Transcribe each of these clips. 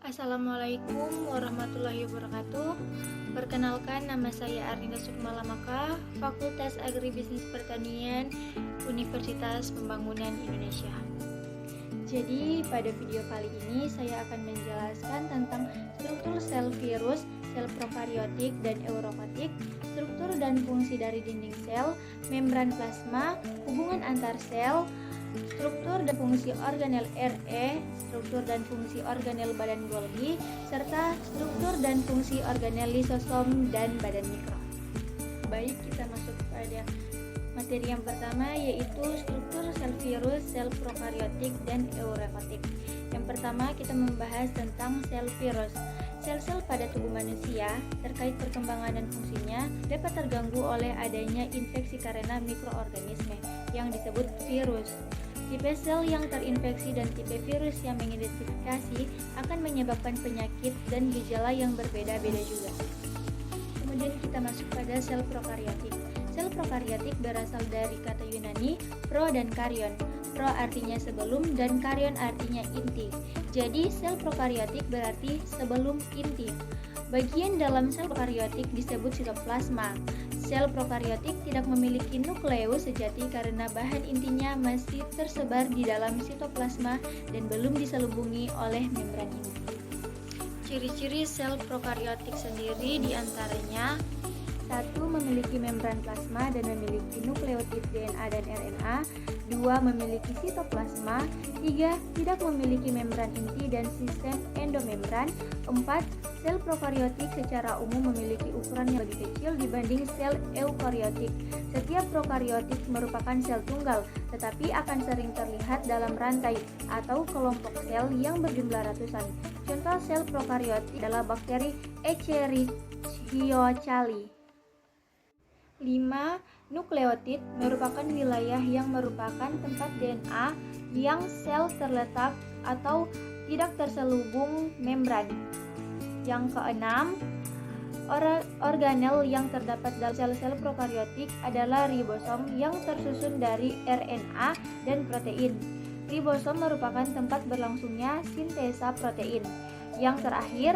Assalamualaikum warahmatullahi wabarakatuh. Perkenalkan, nama saya Arninda Sukmalamaka, Fakultas Agribisnis Pertanian, Universitas Pembangunan Indonesia. Jadi, pada video kali ini saya akan menjelaskan tentang struktur sel virus, sel prokariotik dan eukariotik, struktur dan fungsi dari dinding sel, membran plasma, hubungan antar sel, struktur dan fungsi organel RE, struktur dan fungsi organel badan Golgi, serta struktur dan fungsi organel lisosom dan badan mikro. Baik, kita masuk pada materi yang pertama, yaitu struktur sel virus, sel prokariotik, dan eukariotik. Yang pertama, kita membahas tentang sel virus. Sel-sel pada tubuh manusia terkait perkembangan dan fungsinya dapat terganggu oleh adanya infeksi karena mikroorganisme yang disebut virus. Tipe sel yang terinfeksi dan tipe virus yang mengidentifikasi akan menyebabkan penyakit dan gejala yang berbeda-beda juga. Kemudian kita masuk pada sel prokariotik. Sel prokariotik berasal dari kata Yunani pro dan karion. Pro artinya sebelum dan karion artinya inti. Jadi sel prokariotik berarti sebelum inti. Bagian dalam sel prokariotik disebut sitoplasma. Sel prokariotik tidak memiliki nukleus sejati karena bahan intinya masih tersebar di dalam sitoplasma dan belum diselubungi oleh membran inti. Ciri-ciri sel prokariotik sendiri diantaranya: 1. Memiliki membran plasma dan memiliki nukleotid DNA dan RNA. 2. Memiliki sitoplasma. 3. Tidak memiliki membran inti dan sistem endomembran. 4. Sel prokariotik secara umum memiliki ukuran yang lebih kecil dibanding sel eukariotik. Setiap prokariotik merupakan sel tunggal, tetapi akan sering terlihat dalam rantai atau kelompok sel yang berjumlah ratusan. Contoh sel prokariotik adalah bakteri Escherichia coli. 5. Nukleotid merupakan wilayah yang merupakan tempat DNA yang sel terletak atau tidak terselubung membran. Yang keenam, organel yang terdapat dalam sel-sel prokariotik adalah ribosom yang tersusun dari RNA dan protein. Ribosom merupakan tempat berlangsungnya sintesa protein. Yang terakhir,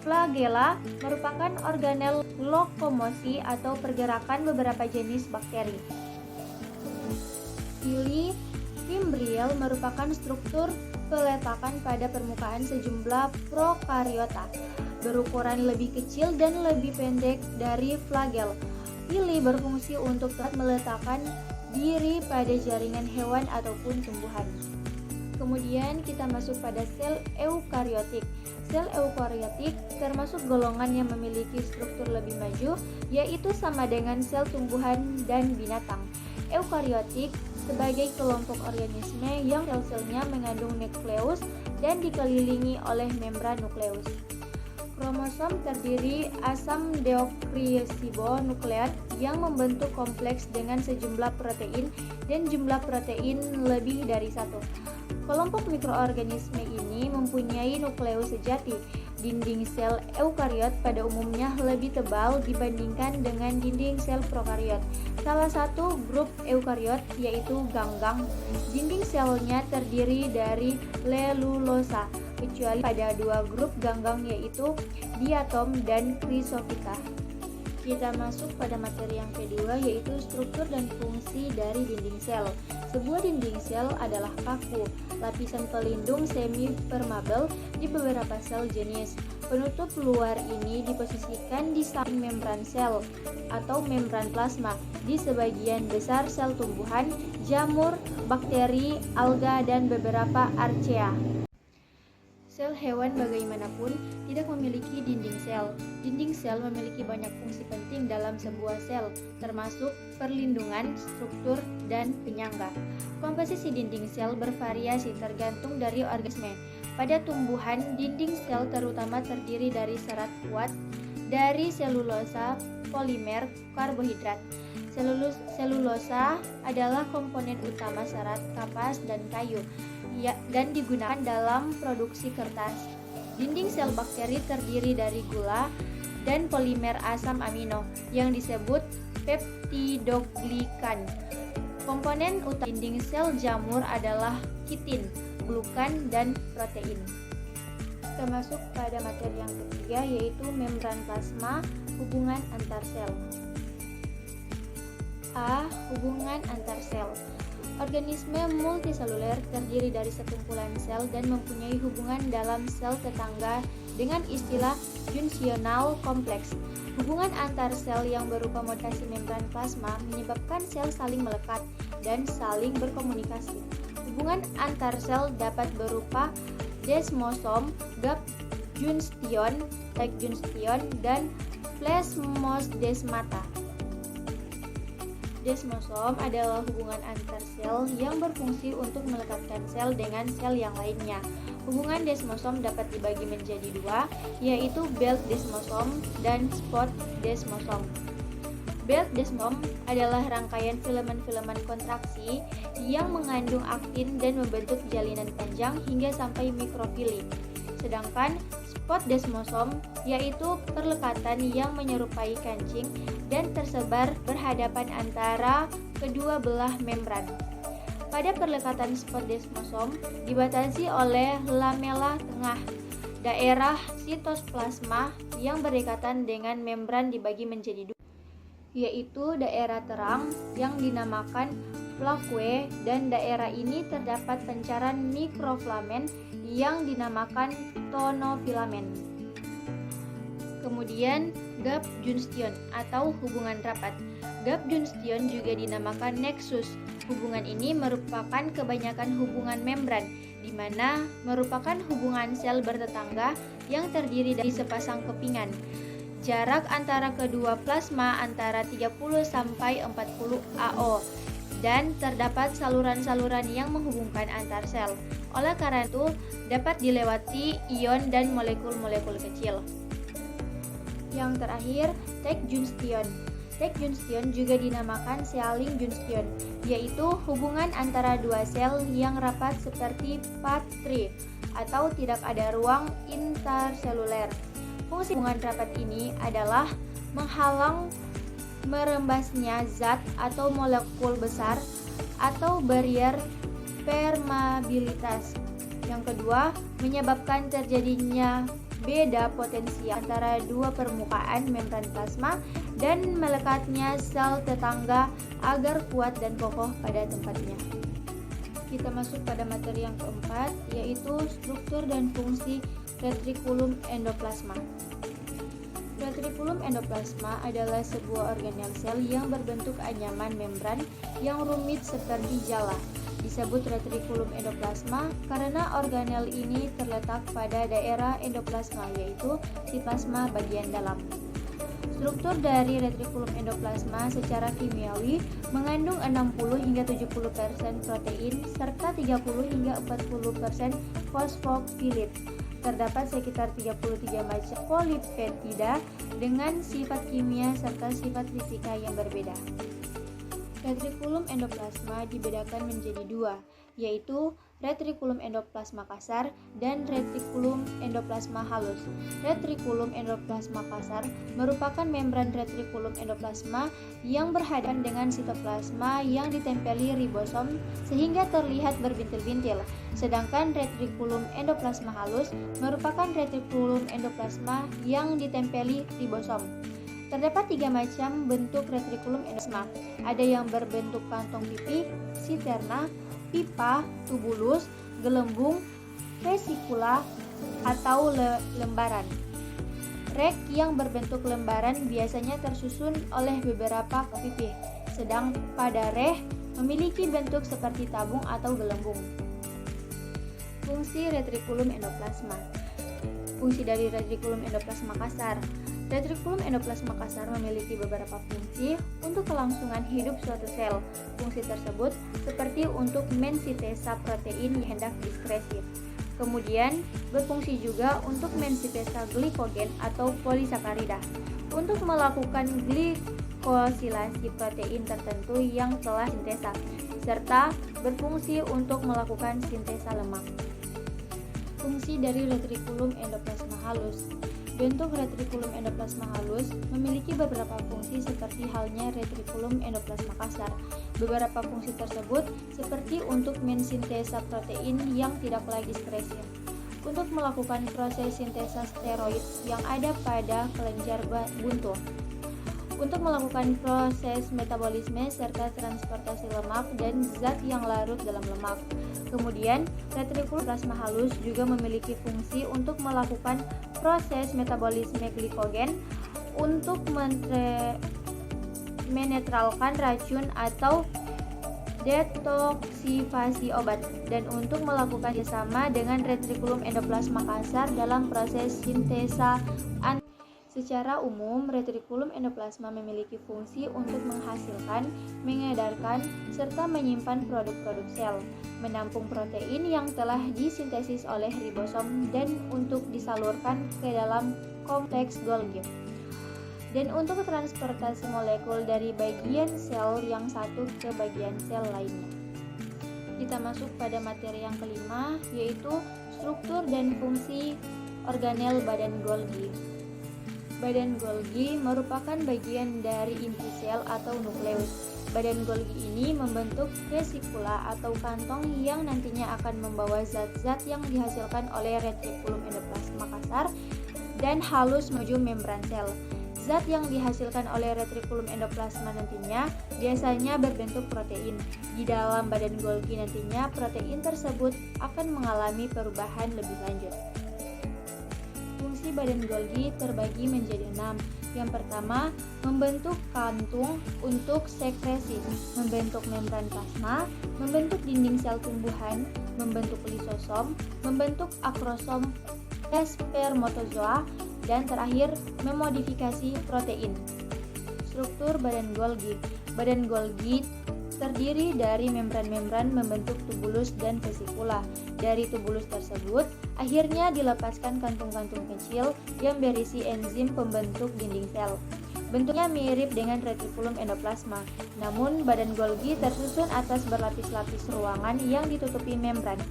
flagella merupakan organel lokomosi atau pergerakan beberapa jenis bakteri. Pili fimbrial merupakan struktur peletakan pada permukaan sejumlah prokariota, berukuran lebih kecil dan lebih pendek dari flagel. Pili berfungsi untuk meletakkan diri pada jaringan hewan ataupun tumbuhan. Kemudian kita masuk pada sel eukariotik. Sel eukariotik termasuk golongan yang memiliki struktur lebih maju, yaitu sama dengan sel tumbuhan dan binatang. Eukariotik sebagai kelompok organisme yang sel-selnya mengandung nukleus dan dikelilingi oleh membran nukleus. Kromosom terdiri asam deoksiribonukleat yang membentuk kompleks dengan sejumlah protein dan jumlah protein lebih dari satu. Kelompok mikroorganisme ini mempunyai nukleus sejati. Dinding sel eukariot pada umumnya lebih tebal dibandingkan dengan dinding sel prokariot. Salah satu grup eukariot yaitu ganggang. Dinding selnya terdiri dari lelulosa, kecuali pada dua grup ganggang yaitu diatom dan chrysophyta. Kita masuk pada materi yang kedua, yaitu struktur dan fungsi dari dinding sel. Sebuah dinding sel adalah kaku, lapisan pelindung semi-permeabel di beberapa sel jenis. Penutup luar ini diposisikan di samping membran sel atau membran plasma di sebagian besar sel tumbuhan, jamur, bakteri, alga, dan beberapa archaea. Sel hewan bagaimanapun tidak memiliki dinding sel. Dinding sel memiliki banyak fungsi penting dalam sebuah sel, termasuk perlindungan, struktur, dan penyangga. Komposisi dinding sel bervariasi tergantung dari organisme. Pada tumbuhan, dinding sel terutama terdiri dari serat kuat, dari selulosa, polimer, karbohidrat. Selulosa adalah komponen utama serat kapas dan kayu dan digunakan dalam produksi kertas. Dinding sel bakteri terdiri dari gula dan polimer asam amino yang disebut peptidoglikan. Komponen utama dinding sel jamur adalah kitin, glukan, dan protein. Kita masuk pada materi yang ketiga, yaitu membran plasma, hubungan antar sel. A. Hubungan antar sel. Organisme multiseluler terdiri dari sekumpulan sel dan mempunyai hubungan dalam sel tetangga dengan istilah junksional kompleks. Hubungan antar sel yang berupa mutasi membran plasma menyebabkan sel saling melekat dan saling berkomunikasi. Hubungan antar sel dapat berupa desmosom, gap junstion, tag junstion, dan plasmodesmata. Desmosom adalah hubungan antar sel yang berfungsi untuk melekatkan sel dengan sel yang lainnya. Hubungan desmosom dapat dibagi menjadi dua, yaitu belt desmosom dan spot desmosom. Belt desmosom adalah rangkaian filamen-filamen kontraksi yang mengandung aktin dan membentuk jalinan panjang hingga sampai mikrofili. Sedangkan spot desmosom yaitu perlekatan yang menyerupai kancing dan tersebar berhadapan antara kedua belah membran. Pada perlekatan spot desmosom dibatasi oleh lamela tengah. Daerah sitoplasma yang berdekatan dengan membran dibagi menjadi dua, yaitu daerah terang yang dinamakan plaque, dan daerah ini terdapat pancaran mikrofilamen yang dinamakan tonofilamen. Kemudian gap junstion atau hubungan rapat. Gap junstion juga dinamakan nexus. Hubungan ini merupakan kebanyakan hubungan membran, di mana merupakan hubungan sel bertetangga yang terdiri dari sepasang kepingan. Jarak antara kedua plasma antara 30 sampai 40 AO dan terdapat saluran-saluran yang menghubungkan antar sel. Oleh karena itu, dapat dilewati ion dan molekul-molekul kecil. Yang terakhir, tag junstion. Tag junstion juga dinamakan sealing junstion, yaitu hubungan antara dua sel yang rapat seperti path-tree atau tidak ada ruang interseluler. Fungsi hubungan rapat ini adalah menghalang merembasnya zat atau molekul besar atau barrier permeabilitas. Yang kedua, menyebabkan terjadinya beda potensi antara dua permukaan membran plasma dan melekatnya sel tetangga agar kuat dan kokoh pada tempatnya. Kita masuk pada materi yang keempat, yaitu struktur dan fungsi retrikulum endoplasma. Retrikulum endoplasma adalah sebuah organel sel yang berbentuk anyaman membran yang rumit seperti jala. Disebut retrikulum endoplasma karena organel ini terletak pada daerah endoplasma, yaitu sitoplasma bagian dalam. Struktur dari retrikulum endoplasma secara kimiawi mengandung 60 hingga 70% protein serta 30 hingga 40% fosfolipid. Terdapat sekitar 33 macam polipeptida dengan sifat kimia serta sifat fisika yang berbeda. Retrikulum endoplasma dibedakan menjadi dua, yaitu retrikulum endoplasma kasar dan retrikulum endoplasma halus. Retrikulum endoplasma kasar merupakan membran retrikulum endoplasma yang berhadapan dengan sitoplasma yang ditempeli ribosom sehingga terlihat berbintil-bintil. Sedangkan retrikulum endoplasma halus merupakan retrikulum endoplasma yang ditempeli ribosom. Terdapat 3 macam bentuk retrikulum endoplasma. Ada yang berbentuk kantong pipi, siterna, pipa, tubulus, gelembung, vesikula, atau lembaran. Rek yang berbentuk lembaran biasanya tersusun oleh beberapa pipih, sedang pada reh memiliki bentuk seperti tabung atau gelembung. Fungsi retrikulum endoplasma. Fungsi dari retrikulum endoplasma kasar. Retrikulum endoplasma kasar memiliki beberapa fungsi untuk kelangsungan hidup suatu sel. Fungsi tersebut seperti untuk mensintesa protein yang hendak diskresif. Kemudian berfungsi juga untuk mensintesa glikogen atau polisakarida, untuk melakukan glikosilasi protein tertentu yang telah sintesa, serta berfungsi untuk melakukan sintesa lemak. Fungsi dari retrikulum endoplasma halus. Bentuk retrikulum endoplasma halus memiliki beberapa fungsi seperti halnya retrikulum endoplasma kasar. Beberapa fungsi tersebut seperti untuk mensintesa protein yang tidak lagi diskresif. untuk melakukan proses sintesa steroid yang ada pada kelenjar buntu, untuk melakukan proses metabolisme serta transportasi lemak dan zat yang larut dalam lemak. Kemudian, retrikulum plasma halus juga memiliki fungsi untuk melakukan proses metabolisme glikogen, untuk menetralkan racun atau detoksifasi obat, dan untuk melakukan bersama dengan retrikulum endoplasma kasar dalam proses sintesa. Secara umum, retrikulum endoplasma memiliki fungsi untuk menghasilkan, mengedarkan, serta menyimpan produk-produk sel, menampung protein yang telah disintesis oleh ribosom dan untuk disalurkan ke dalam kompleks Golgi, dan untuk transportasi molekul dari bagian sel yang satu ke bagian sel lainnya. Kita masuk pada materi yang kelima, yaitu struktur dan fungsi organel badan Golgi. Badan Golgi merupakan bagian dari inti sel atau nukleus. Badan Golgi ini membentuk vesikula atau kantong yang nantinya akan membawa zat-zat yang dihasilkan oleh retrikulum endoplasma kasar dan halus menuju membran sel. Zat yang dihasilkan oleh retrikulum endoplasma nantinya biasanya berbentuk protein. Di dalam badan Golgi nantinya protein tersebut akan mengalami perubahan lebih lanjut. Fungsi badan Golgi terbagi menjadi 6. Yang pertama, membentuk kantung untuk sekresi, membentuk membran plasma, membentuk dinding sel tumbuhan, membentuk lisosom, membentuk akrosom, spermatozoa, dan terakhir memodifikasi protein. Struktur badan Golgi. Badan Golgi terdiri dari membran-membran membentuk tubulus dan vesikula. Dari tubulus tersebut, akhirnya dilepaskan kantung-kantung kecil yang berisi enzim pembentuk dinding sel. Bentuknya mirip dengan retrikulum endoplasma, namun badan Golgi tersusun atas berlapis-lapis ruangan yang ditutupi membran.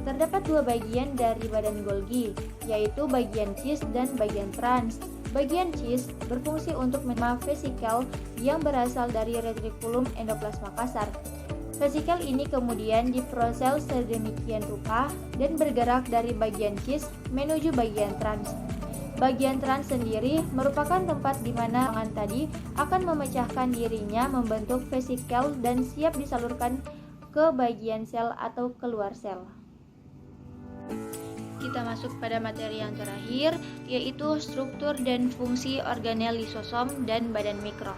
Terdapat dua bagian dari badan Golgi, yaitu bagian cis dan bagian trans. Bagian cis berfungsi untuk menerima vesikel yang berasal dari retrikulum endoplasma kasar. Vesikel ini kemudian diproses sedemikian rupa dan bergerak dari bagian cis menuju bagian trans. Bagian trans sendiri merupakan tempat di mana ruangan tadi akan memecahkan dirinya membentuk vesikel dan siap disalurkan ke bagian sel atau keluar sel. Kita masuk pada materi yang terakhir, yaitu struktur dan fungsi organel lisosom dan badan mikro.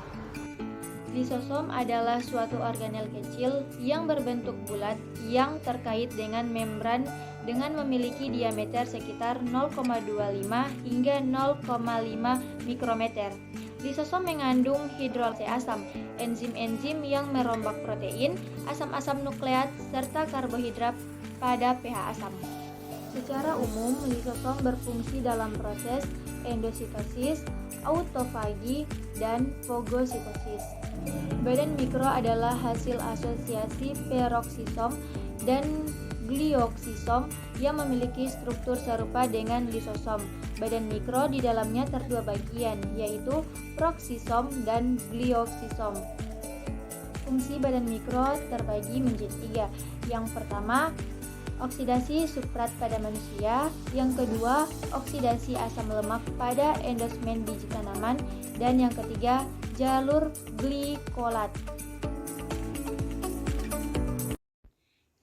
Lisosom adalah suatu organel kecil yang berbentuk bulat yang terkait dengan membran dengan memiliki diameter sekitar 0,25 hingga 0,5 mikrometer. Lisosom mengandung hidrolase asam, enzim-enzim yang merombak protein, asam-asam nukleat, serta karbohidrat pada pH asam. Secara umum, lisosom berfungsi dalam proses endositosis, autofagi, dan fagositosis. Badan mikro adalah hasil asosiasi peroksisom dan glioksisom yang memiliki struktur serupa dengan lisosom. Badan mikro di dalamnya terdua bagian, yaitu proksisom dan glioksisom. Fungsi badan mikro terbagi menjadi 3. Yang pertama, oksidasi sukrat pada manusia, yang kedua oksidasi asam lemak pada endosmen biji tanaman, dan yang ketiga jalur glikolat.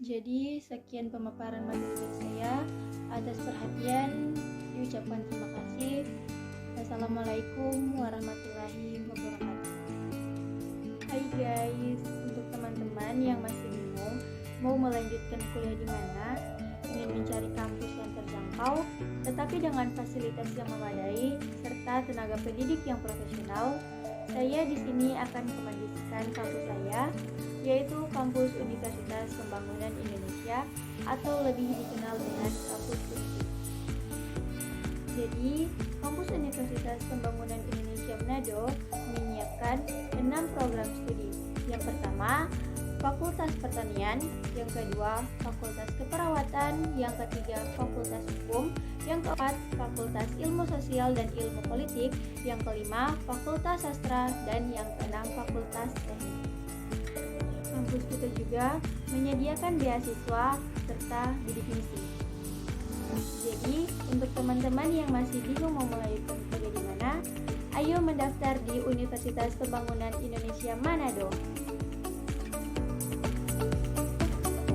Jadi sekian pemaparan materi dari saya. Atas perhatian diucapkan terima kasih. Assalamualaikum warahmatullahi wabarakatuh. Hai guys, untuk teman-teman yang masih bingung mau melanjutkan kuliah di mana, ingin mencari kampus yang terjangkau, tetapi dengan fasilitas yang memadai serta tenaga pendidik yang profesional, saya di sini akan mengkondisikan kampus saya, yaitu Kampus Universitas Pembangunan Indonesia atau lebih dikenal dengan Kampus UNPI. Jadi, Kampus Universitas Pembangunan Indonesia Manado menyiapkan 6 program studi. Yang pertama, Fakultas Pertanian, yang kedua Fakultas Keperawatan, yang ketiga Fakultas Hukum, yang keempat Fakultas Ilmu Sosial dan Ilmu Politik, yang kelima Fakultas Sastra, dan yang keenam Fakultas Teknik. Kampus kita juga menyediakan beasiswa serta bidik misi. Jadi, untuk teman-teman yang masih bingung mau mulai kuliah di mana, ayo mendaftar di Universitas Pembangunan Indonesia Manado.